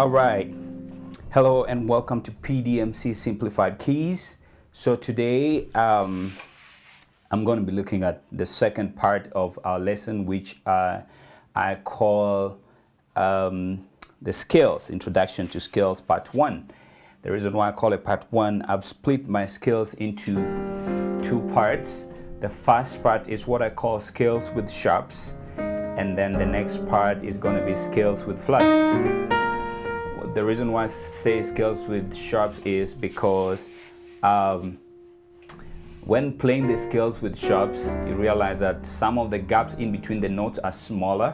All right. Hello and welcome to PDMC Simplified Keys. So today I'm going to be looking at the second part of our lesson, which I call the Scales, Introduction to Scales Part 1. The reason why I call it Part 1, I've split my scales into two parts. The first part is what I call scales with sharps, and then the next part is going to be scales with flat. The reason why I say scales with sharps is because when playing the scales with sharps, you realize that some of the gaps in between the notes are smaller.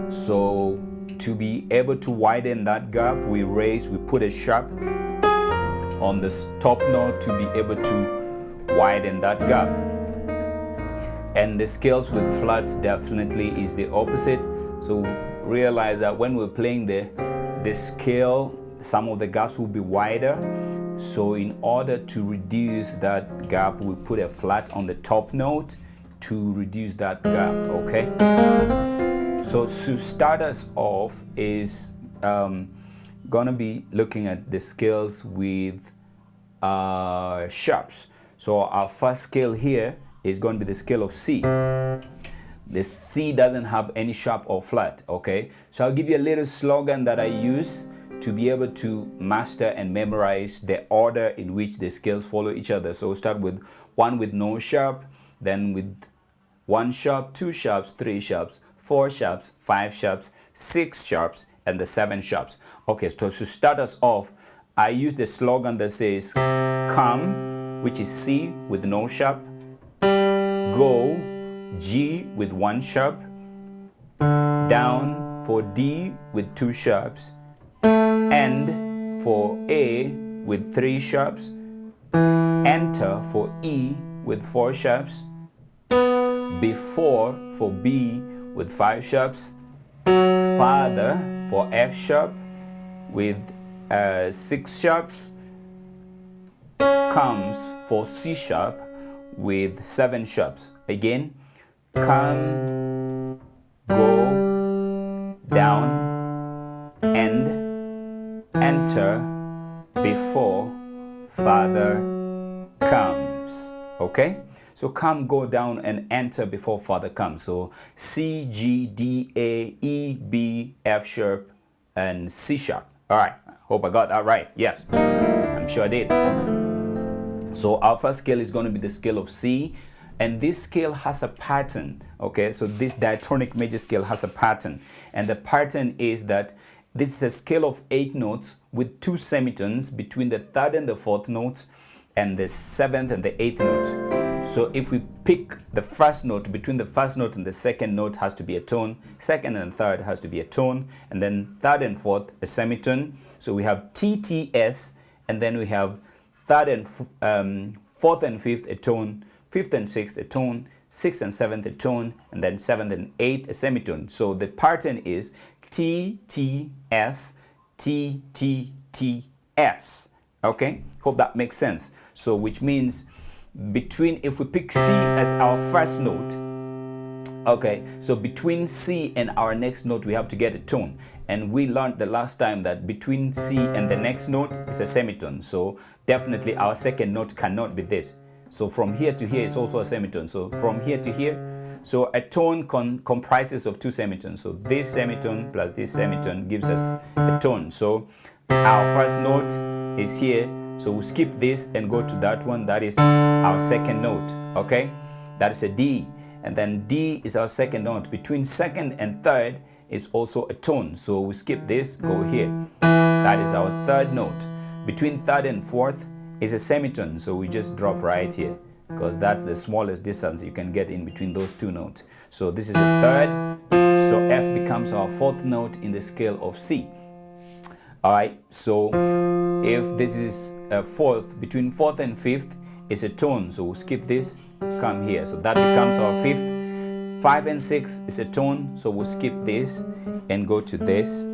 So to be able to widen that gap, we put a sharp on the top note to be able to widen that gap. And the scales with flats definitely is the opposite. So realize that when we're playing the scale, some of the gaps will be wider. So in order to reduce that gap, we put a flat on the top note to reduce that gap, okay? So to start us off is gonna be looking at the scales with sharps. So our first scale here is going to be the scale of C. The C doesn't have any sharp or flat, okay? So I'll give you a little slogan that I use to be able to master and memorize the order in which the scales follow each other. So we'll start with one with no sharp, then with one sharp, two sharps, three sharps, four sharps, five sharps, six sharps, and the seven sharps. Okay, so to start us off, I use the slogan that says come, which is C with no sharp, go, G with one sharp, down for D with two sharps, end for A with three sharps, enter for E with four sharps, before for B with five sharps, father for F sharp with six sharps, comes for C sharp with seven sharps. Again, come, go, down, end, enter, before, father, comes. Okay? So come, go, down, and enter before father comes. So C, G, D, A, E, B, F sharp, and C sharp. All right. Hope I got that right. Yes. I'm sure I did. So our first scale is going to be the scale of C. And this scale has a pattern, okay? So this diatonic major scale has a pattern. And the pattern is that this is a scale of 8 notes with 2 semitones between the third and the fourth notes and the seventh and the 8th note. So if we pick the first note, between the first note and the second note has to be a tone, second and third has to be a tone, and then third and fourth a semitone. So we have T, T, S, and then we have third and fourth and fifth a tone, fifth and sixth a tone, sixth and seventh a tone, and then seventh and eighth a semitone. So the pattern is T, T, S, T, T, T, S. Okay? Hope that makes sense. So which means if we pick C as our first note, okay, so between C and our next note we have to get a tone. And we learned the last time that between C and the next note is a semitone. So definitely our second note cannot be this. So from here to here is also a semitone. So from here to here, so a tone comprises of 2 semitones. So this semitone plus this semitone gives us a tone. So our first note is here. So we'll skip this and go to that one. That is our second note, okay? That is a D. And then D is our second note. Between second and third is also a tone. So we skip this, go here. That is our third note. Between third and fourth is a semitone, so we just drop right here because that's the smallest distance you can get in between those 2 notes. So this is the third, so F becomes our fourth note in the scale of C. All right, so if this is a fourth, between fourth and fifth is a tone, so we'll skip this, come here. So that becomes our fifth. 5 and 6 is a tone, so we'll skip this and go to this.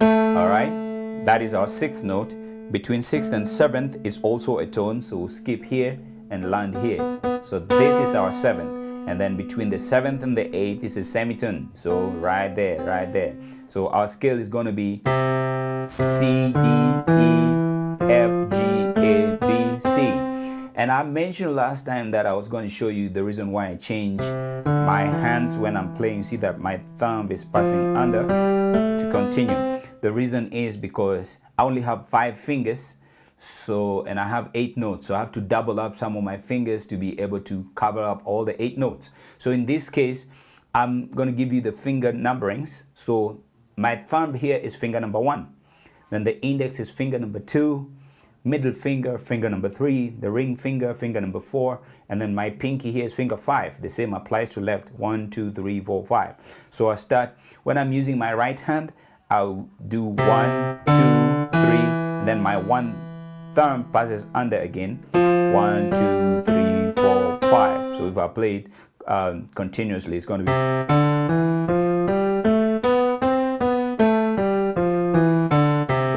All right, that is our sixth note. Between 6th and 7th is also a tone, so we'll skip here and land here. So this is our 7th. And then between the 7th and the 8th is a semitone. So right there. So our scale is going to be C, D, E, F, G, A, B, C. And I mentioned last time that I was going to show you the reason why I change my hands when I'm playing. See that my thumb is passing under to continue. The reason is because I only have 5 fingers, and I have 8 notes. So I have to double up some of my fingers to be able to cover up all the 8 notes. So in this case, I'm going to give you the finger numberings. So my thumb here is finger number 1. Then the index is finger number 2. Middle finger, finger number 3, the ring finger, finger number 4, and then my pinky here is finger 5. The same applies to left. 1, 2, 3, 4, 5. So I start, when I'm using my right hand, I'll do 1, 2, 3, then my one thumb passes under again. 1, 2, 3, 4, 5. So if I play it continuously, it's going to be.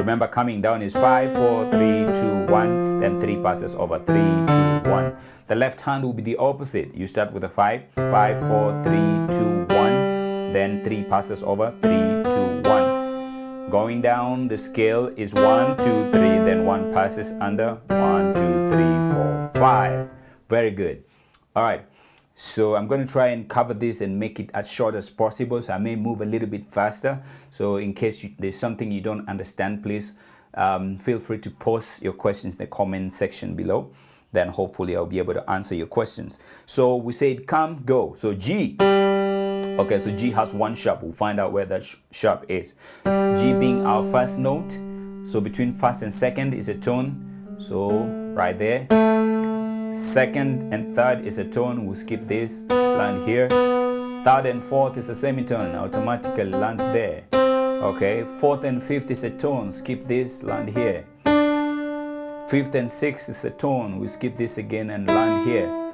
Remember, coming down is 5, 4, 3, 2, 1, then 3 passes over 3, 2, 1. The left hand will be the opposite. You start with a 5, 5, 4, 3, 2, 1, then 3 passes over 3, 2, 1. Going down the scale is 1, 2, 3, then 1 passes under 1, 2, 3, 4, 5. Very good. All right. So I'm going to try and cover this and make it as short as possible. So I may move a little bit faster. So in case there's something you don't understand, please feel free to post your questions in the comment section below. Then hopefully I'll be able to answer your questions. So we said come, go. So G. Okay, so G has 1 sharp. We'll find out where that sharp is. G being our first note. So between first and second is a tone. So right there. Second and third is a tone. We'll skip this, land here. Third and fourth is a semitone, automatically lands there. Okay, fourth and fifth is a tone, skip this, land here. Fifth and sixth is a tone, we skip this again and land here.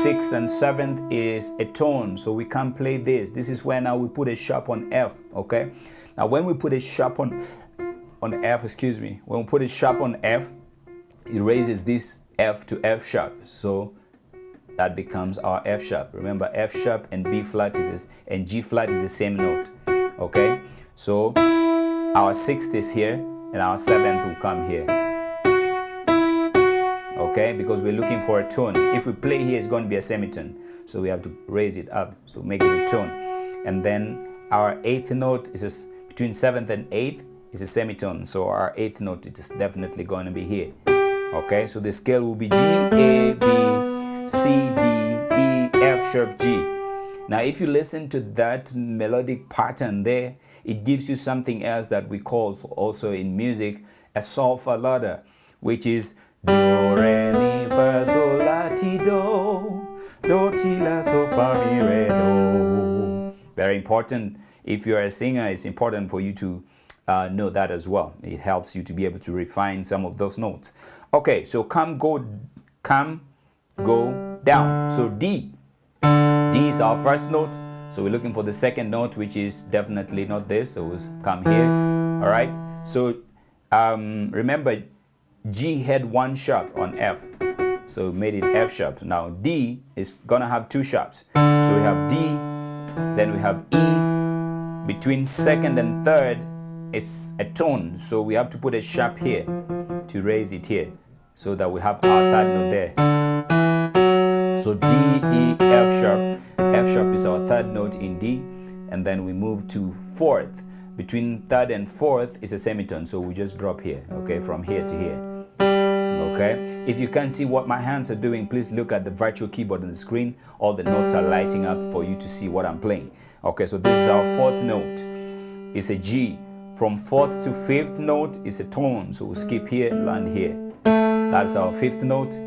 Sixth and seventh is a tone, so we can't play this. This is where now we put a sharp on F, okay? Now when we put a sharp on F, when we put a sharp on F, it raises this F to F sharp, so that becomes our F sharp. Remember, F sharp and B flat and G flat is the same note. Okay, so our 6th is here and our 7th will come here. Okay, because we're looking for a tone. If we play here, it's going to be a semitone, so we have to raise it up, so make it a tone. And then our 8th note is between 7th and 8th is a semitone, so our 8th note is definitely going to be here. Okay, so the scale will be G, A, B, C, D, E, F sharp, G. Now, if you listen to that melodic pattern there, it gives you something else that we call also in music a sol fa ladder, which is do, re, mi, fa, sol, la, ti, do, ti, la, sol, fa, mi, re, do. Very important. If you're a singer, it's important for you to know that as well. It helps you to be able to refine some of those notes. Okay, so come, go down. So D. D is our first note. So we're looking for the second note, which is definitely not this. So we'll come here. All right. So remember, G had 1 sharp on F. So we made it F sharp. Now D is going to have 2 sharps. So we have D, then we have E. Between second and third is a tone. So we have to put a sharp here to raise it here, so that we have our third note there. So D, E, F sharp. F sharp is our third note in D, and then we move to 4th. Between 3rd and 4th is a semitone, so we just drop here, okay, from here to here. Okay, if you can't see what my hands are doing, please look at the virtual keyboard on the screen. All the notes are lighting up for you to see what I'm playing. Okay, so this is our 4th note. It's a G. From 4th to 5th note is a tone, so we'll skip here, land here. That's our 5th note.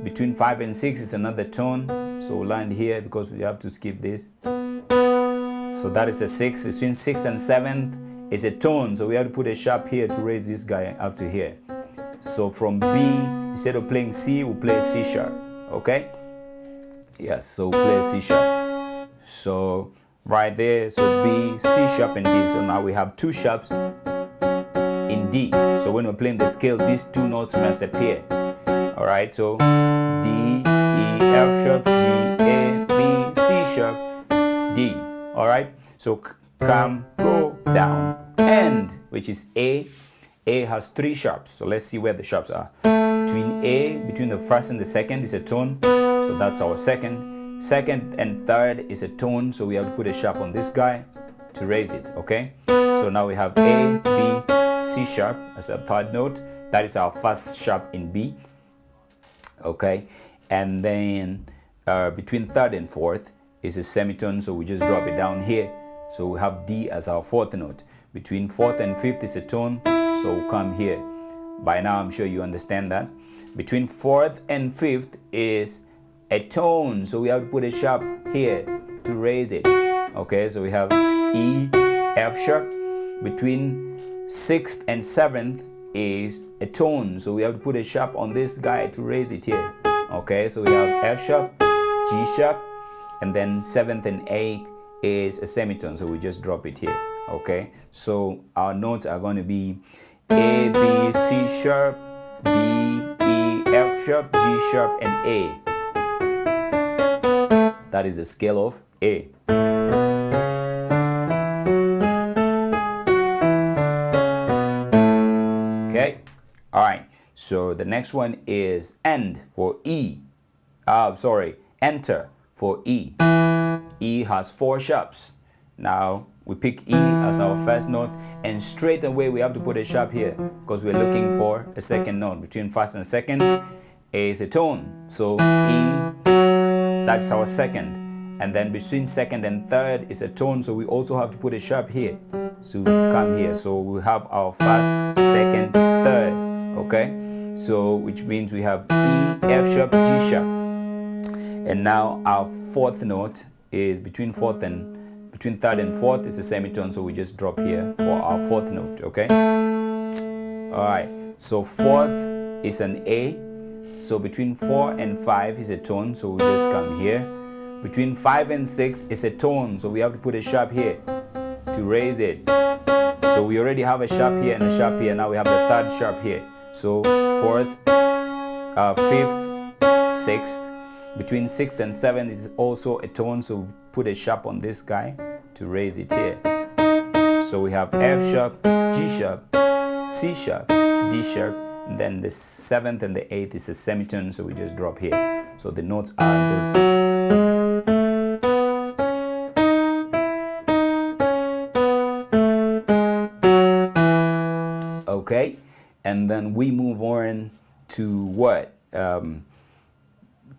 Between 5 and 6 is another tone, so we'll land here because we have to skip this. So that is a 6. Between 6th and 7th is a tone, so we have to put a sharp here to raise this guy up to here. So from B, instead of playing C, we'll play C sharp. Okay? Yes, so we'll play C sharp. So right there, so B, C sharp, and D. So now we have 2 sharps in D. So when we're playing the scale, these 2 notes must appear. All right, so D, E, F sharp, G, A, B, C sharp, D. All right, so come, go, down, end, which is A. A has 3 sharps. So let's see where the sharps are. Between the first and the second is a tone. So that's our second. Second and third is a tone. So we have to put a sharp on this guy to raise it, okay? So now we have A, B, C sharp as a third note. That is our first sharp in B, okay? And then between third and fourth is a semitone, so we just drop it down here. So we have D as our fourth note. Between fourth and fifth is a tone, so we'll come here. By now I'm sure you understand that. Between fourth and fifth is a tone, so we have to put a sharp here to raise it. Okay, so we have E, F sharp. Between sixth and seventh is a tone, so we have to put a sharp on this guy to raise it here. Okay, so we have F sharp, G sharp, and then seventh and eighth is a semitone, so we just drop it here. Okay, so our notes are going to be A, B, C sharp, D, E, F sharp, G sharp, and A. That is the scale of A. Okay, all right. So the next one is end for E. Enter for E. E has 4 sharps. Now we pick E as our first note, and straight away we have to put a sharp here because we're looking for a second note. Between first and second is a tone, so E, that's our second. And then between second and third is a tone, so we also have to put a sharp here. So come here, so we have our first, second, third, okay? So which means we have E, F sharp, G sharp. And now our fourth note is between third and fourth is a semitone, so we just drop here for our fourth note, okay? All right, so fourth is an A, so between 4 and 5 is a tone, so we just come here. Between 5 and 6 is a tone, so we have to put a sharp here to raise it. So we already have a sharp here and a sharp here. Now we have the third sharp here. So fourth, fifth, sixth. Between 6th and 7th is also a tone, so we put a sharp on this guy to raise it here. So we have F sharp, G sharp, C sharp, D sharp, and then the 7th and the 8th is a semitone, so we just drop here. So the notes are those. Okay, and then we move on to what?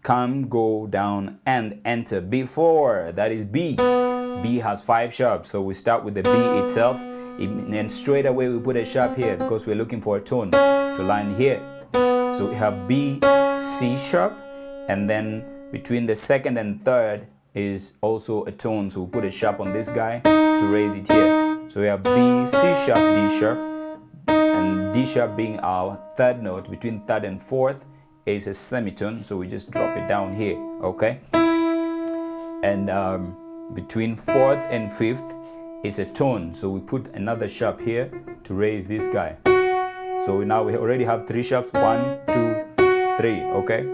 Come, go, down, and enter. Before, that is B. B has 5 sharps, so we start with the B itself, and straight away we put a sharp here because we're looking for a tone to line here. So we have B, C sharp, and then between the second and third is also a tone, so we put a sharp on this guy to raise it here. So we have B, C sharp, D sharp, and D sharp being our third note. Between third and fourth is a semitone, so we just drop it down here, okay? And between fourth and fifth is a tone, so we put another sharp here to raise this guy. So now we already have 3 sharps, 1, 2, 3, okay?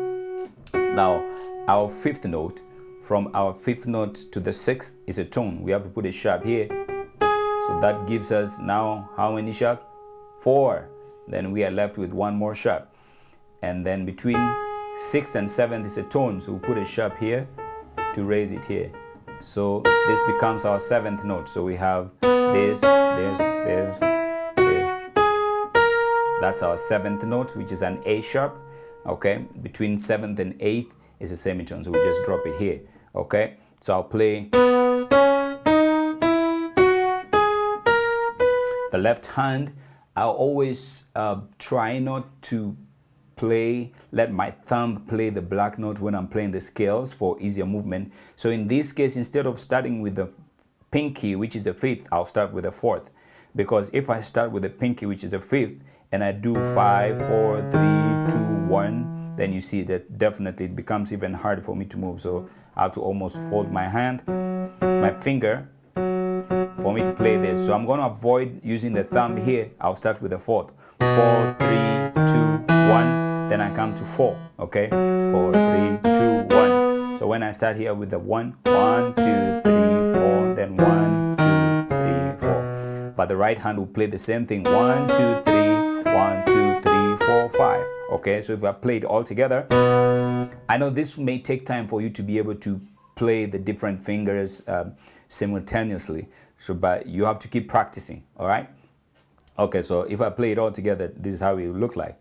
Now our fifth note, from our fifth note to the sixth is a tone. We have to put a sharp here, so that gives us now how many sharp? 4. Then we are left with 1 more sharp. And then between 6th and 7th is a tone, so we put a sharp here to raise it here. So this becomes our 7th note. So we have this. That's our 7th note, which is an A sharp. Okay, between 7th and 8th is a semitone, so we just drop it here. Okay, so I'll play the left hand. I'll always try not to let my thumb play the black note when I'm playing the scales for easier movement. So in this case, instead of starting with the pinky, which is the 5th, I'll start with the 4th. Because if I start with the pinky, which is the 5th, and I do 5, 4, 3, 2, 1, then you see that definitely it becomes even harder for me to move. So I have to almost fold my hand, my finger, for me to play this. So I'm going to avoid using the thumb here. I'll start with the 4th. 4, 3, 2, 1. Then I come to 4. Okay? 4, 3, 2, 1. So when I start here with the 1, 1, 2, 3, 4, then 1, 2, 3, 4. But the right hand will play the same thing. 1, 2, 3, Okay, so if I play it all together, I know this may take time for you to be able to play the different fingers simultaneously. So, but you have to keep practicing, all right? Okay, so if I play it all together, this is how it will look like.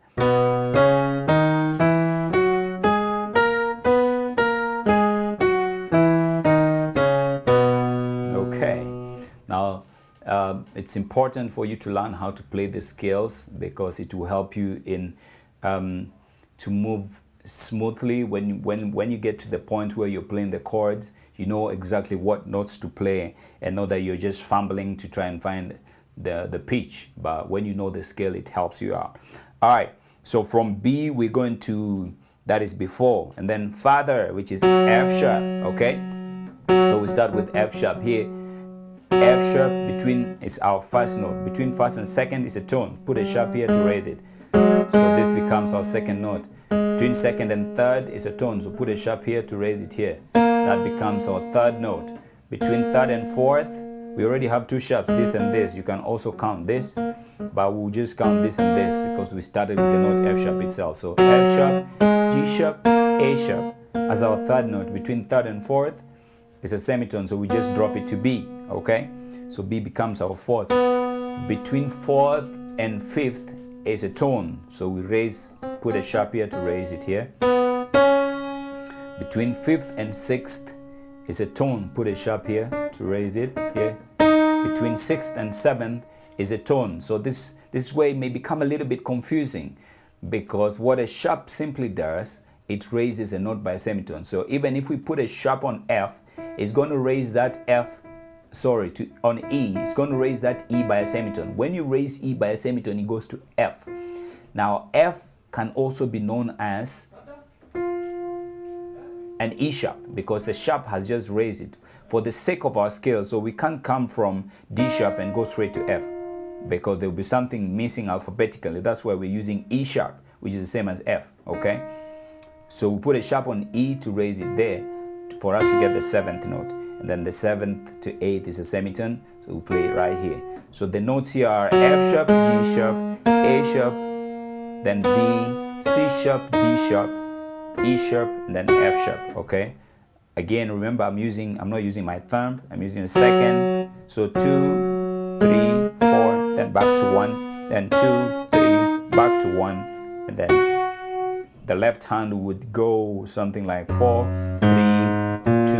Okay, now it's important for you to learn how to play the scales because it will help you in to move smoothly when you get to the point where you're playing the chords. You know exactly what notes to play and know that you're just fumbling to try and find the pitch. But when you know the scale, it helps you out. All right, so from B we're going to, that is before, and then Father, which is F sharp. Okay, so we start with F sharp here. F sharp between is our first note. Between first and second is a tone. Put a sharp here to raise it. So this becomes our second note. Between second and third is a tone. So put a sharp here to raise it here. That becomes our third note. Between third and fourth, we already have two sharps, this and this. You can also count this, but we'll just count this and this because we started with the note F sharp itself. So F sharp, G sharp, A sharp as our third note. Between third and fourth is a semitone, so we just drop it to B. Okay, so B becomes our fourth. Between fourth and fifth is a tone, so we raise, put a sharp here to raise it here. Between fifth and sixth is a tone, put a sharp here to raise it here. Between sixth and seventh is a tone. So this way may become a little bit confusing because what a sharp simply does, it raises a note by a semitone. So even if we put a sharp on F, it's going to raise that F, on E, it's going to raise that E by a semitone. When you raise E by a semitone, it goes to F. Now F can also be known as an E sharp because the sharp has just raised it for the sake of our scale. So we can't come from D sharp and go straight to F because there will be something missing alphabetically. That's why we're using E sharp, which is the same as F. Okay, so we put a sharp on E to raise it there for us to get the seventh note, and then the seventh to eighth is a semitone, so we play it right here. So the notes here are F sharp, G sharp, A sharp, then B, C sharp, D sharp, E sharp, and then F sharp. Okay, again remember I'm not using my thumb, I'm using a second. So 2, 3, 4, then back to 1, then 2, 3, back to 1, and then the left hand would go something like 4, 3, 2,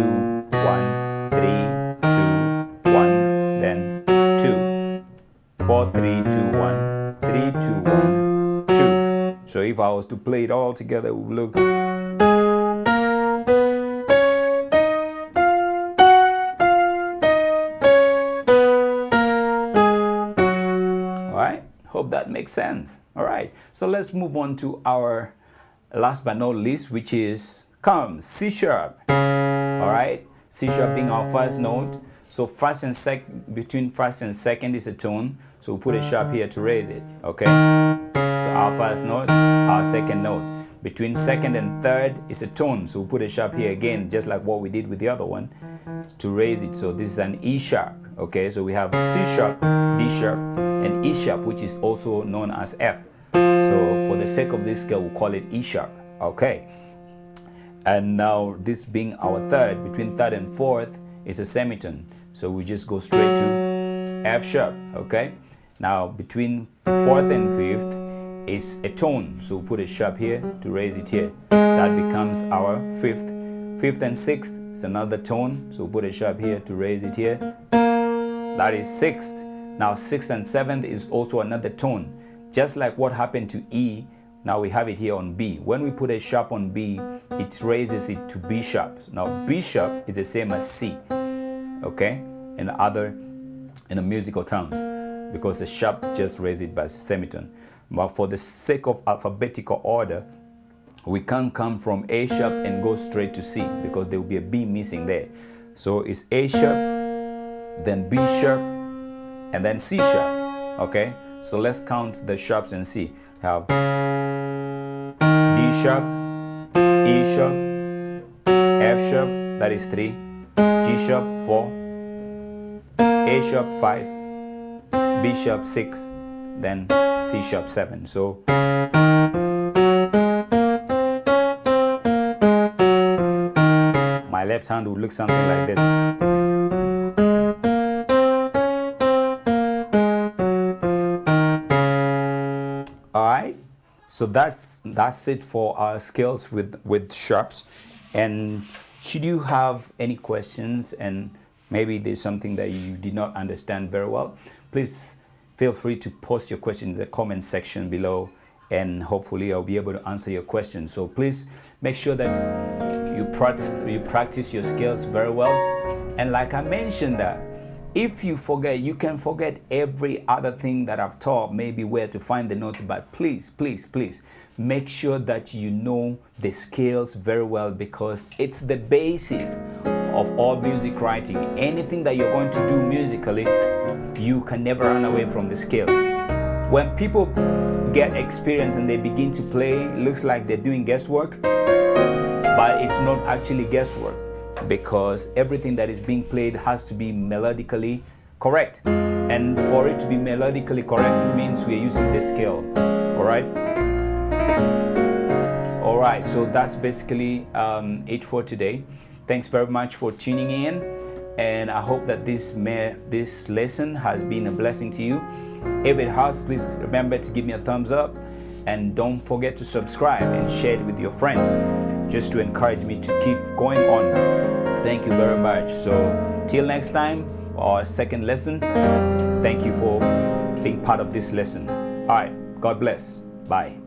1, 3, 2, 1, then 2, 4, 3, 2, 1, 3, 2, 1, 2. So if I was to play it all together, it would look. Alright, hope that makes sense. Alright, so let's move on to our last but not least, which is C sharp. Alright, C sharp being our first note. So between first and second is a tone, so we put a sharp here to raise it. Okay, so our first note, our second note. Between second and third is a tone, so we put a sharp here again, just like what we did with the other one, to raise it. So this is an E sharp. Okay, so we have C sharp, D sharp, and E sharp, which is also known as F. So for the sake of this scale, we'll call it E sharp. Okay, and now this being our third, between third and fourth is a semitone, so we just go straight to F sharp. Okay, now between fourth and fifth is a tone, so we'll put a sharp here to raise it here. That becomes our fifth. Fifth and sixth is another tone, so we'll put a sharp here to raise it here. That is sixth. Now sixth and seventh is also another tone, just like what happened to E. Now we have it here on B. When we put a sharp on B, it raises it to B sharp. Now B sharp is the same as C, okay, in the musical terms, because the sharp just raised it by semitone. But for the sake of alphabetical order, we can't come from A sharp and go straight to C because there will be a B missing there. So it's A sharp, then B sharp, and then C sharp. Okay, so let's count the sharps in C. We have D sharp, E sharp, F sharp, that is 3, G sharp 4, A sharp 5, B sharp 6, then C sharp 7. So left hand would look something like this. All right, so that's it for our skills with sharps. And should you have any questions, and maybe there's something that you did not understand very well, please feel free to post your question in the comment section below, and hopefully I'll be able to answer your question. So please make sure that you practice your skills very well. And like I mentioned, that if you forget, you can forget every other thing that I've taught, maybe where to find the notes, but please make sure that you know the scales very well, because it's the basis of all music writing. Anything that you're going to do musically, you can never run away from the scale. When people get experience and they begin to play, it looks like they're doing guesswork, but it's not actually guesswork, because everything that is being played has to be melodically correct. And for it to be melodically correct, it means we're using the scale. All right, so that's basically it for today. Thanks very much for tuning in, and I hope that this lesson has been a blessing to you. If it has, please remember to give me a thumbs up, and don't forget to subscribe and share it with your friends, just to encourage me to keep going on. Thank you very much. So till next time, our second lesson, thank you for being part of this lesson. All right, God bless. Bye.